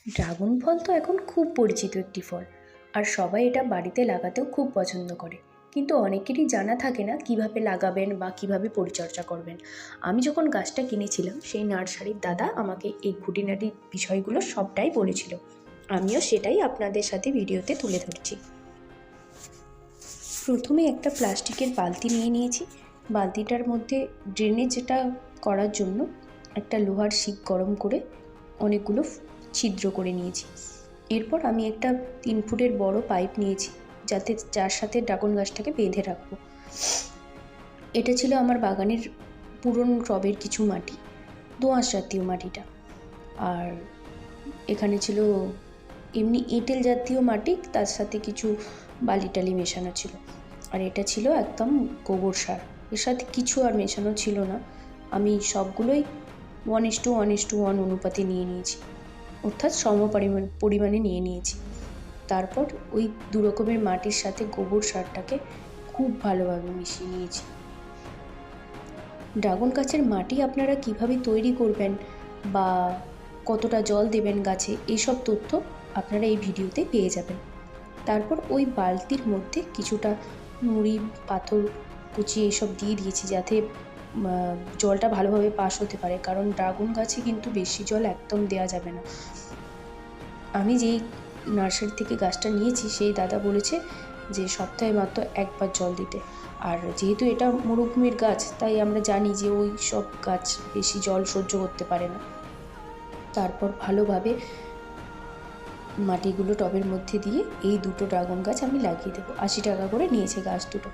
Dragon ফল তো এখন খুব পরিচিত একটি ফল, আর সবাই এটা বাড়িতে লাগাতেও খুব পছন্দ করে। কিন্তু অনেকেরই জানা থাকে না কিভাবে লাগাবেন বা কিভাবে পরিচর্যা করবেন। আমি যখন গাছটা কিনেছিলাম, সেই নার্সারির দাদা আমাকে এই খুঁটিনাটি বিষয়গুলো সবটাই বলেছিল। আমিও সেটাই আপনাদের সাথে ভিডিওতে তুলে ধরছি। প্রথমে একটা প্লাস্টিকের বালতি নিয়ে নিয়েছি। বালতিটার মধ্যে ড্রেনেজটা করার জন্য একটা লোহার শিক গরম করে অনেকগুলো ছিদ্র করে নিয়েছি। এরপর আমি একটা 3 ফুটের বড় পাইপ নিয়েছি, যার সাথে ড্রাগন গাছটাকে বেঁধে রাখবো। এটা ছিল আমার বাগানের পুরনো টবের কিছু মাটি, দোআঁশ জাতীয় মাটিটা। আর এখানে ছিল এমনি এঁটেল জাতীয় মাটি, তার সাথে কিছু বালি টালি মেশানো ছিল। আর এটা ছিল একদম গোবর সার, এর সাথে কিছু আর মেশানো ছিল না। আমি সবগুলোই 1:1:1 অনুপাতে নিয়ে নিয়েছি, অর্থাৎ পরিমাণে নিয়ে নিয়েছি। তারপর ওই 2 রকমের মাটির সাথে গোবর সারটাকে খুব ভালোভাবে মিশিয়ে নিয়েছি। ড্রাগন গাছের মাটি আপনারা কিভাবে তৈরি করবেন বা কতটা জল দেবেন গাছে, এইসব তথ্য আপনারা এই ভিডিওতে পেয়ে যাবেন। তারপর ওই বালতির মধ্যে কিছুটা নুড়ি, পাথর কুচি এইসব দিয়ে দিয়েছি, যাতে জলটা ভালোভাবে পাস হতে পারে, কারণ ড্রাগন গাছে কিন্তু বেশি জল একদম দেওয়া যাবে না। আমি যেই নার্সারি থেকে গাছটা নিয়েছি, সেই দাদা বলেছে যে সপ্তাহে মাত্র একবার জল দিতে। আর যেহেতু এটা মরুভূমির গাছ, তাই আমরা জানি যে ওই সব গাছ বেশি জল সহ্য করতে পারে না। তারপর ভালোভাবে মাটিগুলো টবের মধ্যে দিয়ে এই 2টো ড্রাগন গাছ আমি লাগিয়ে দেবো। 80 টাকা করে নিয়েছে গাছ দুটো।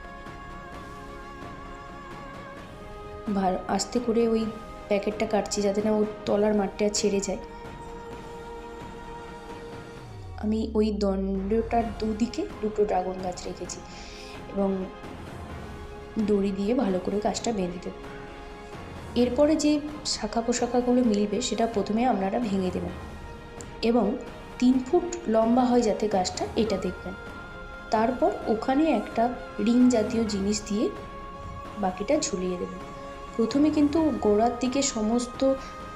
আস্তে করে ওই প্যাকেটটা কাটছি যাতে না ওর তলার মাঠটা ছেড়ে যায়। আমি ওই দণ্ডটার দুদিকে 2টো ড্রাগন গাছ রেখেছি এবং দড়ি দিয়ে ভালো করে গাছটা বেঁধে দেব। এরপরে যে শাখা পোশাখাগুলো মিলবে সেটা প্রথমে আপনারা ভেঙে দেবেন এবং 3 ফুট লম্বা হয় যাতে গাছটা, এটা দেখবেন। তারপর ওখানে একটা রিং জাতীয় জিনিস দিয়ে বাকিটা ঝুলিয়ে দেবেন। প্রথমে কিন্তু গোড়ার দিকে সমস্ত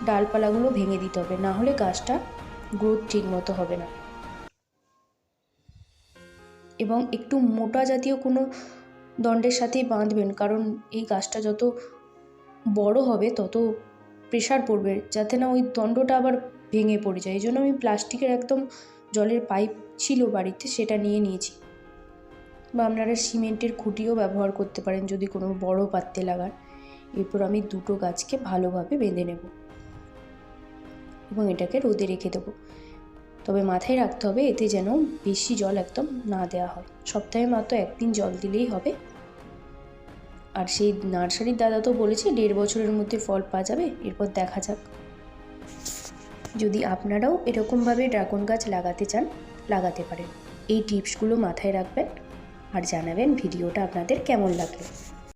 ডালপালাগুলো ভেঙে দিতে হবে, না হলে গাছটা গ্রোথ ঠিক মতো হবে না। এবং একটু মোটা জাতীয় কোনো দণ্ডের সাথেই বাঁধবেন, কারণ এই গাছটা যত বড় হবে তত প্রেশার পড়বে, যাতে না ওই দণ্ডটা আবার ভেঙে পড়ে যায়। এই জন্য আমি প্লাস্টিকের একদম জলের পাইপ ছিল বাড়িতে, সেটা নিয়ে নিয়েছি। বা আপনারা সিমেন্টের খুঁটিও ব্যবহার করতে পারেন যদি কোনো বড় পাত্রে লাগান। এরপর আমি 2টো গাছকে ভালোভাবে বেঁধে নেব এবং এটাকে রোদে রেখে দেবো। তবে মাথায় রাখতে হবে এতে যেন বেশি জল একদম না দেওয়া হয়। সপ্তাহে মাত্র 1 দিন জল দিলেই হবে। আর সেই নার্সারির দাদা তো বলেছে 1.5 বছরের মধ্যে ফল পাওয়া যাবে, এরপর দেখা যাক। যদি আপনারাও এরকমভাবে ড্রাগন গাছ লাগাতে চান, লাগাতে পারেন। এই টিপসগুলো মাথায় রাখবেন আর জানাবেন ভিডিওটা আপনাদের কেমন লাগলো।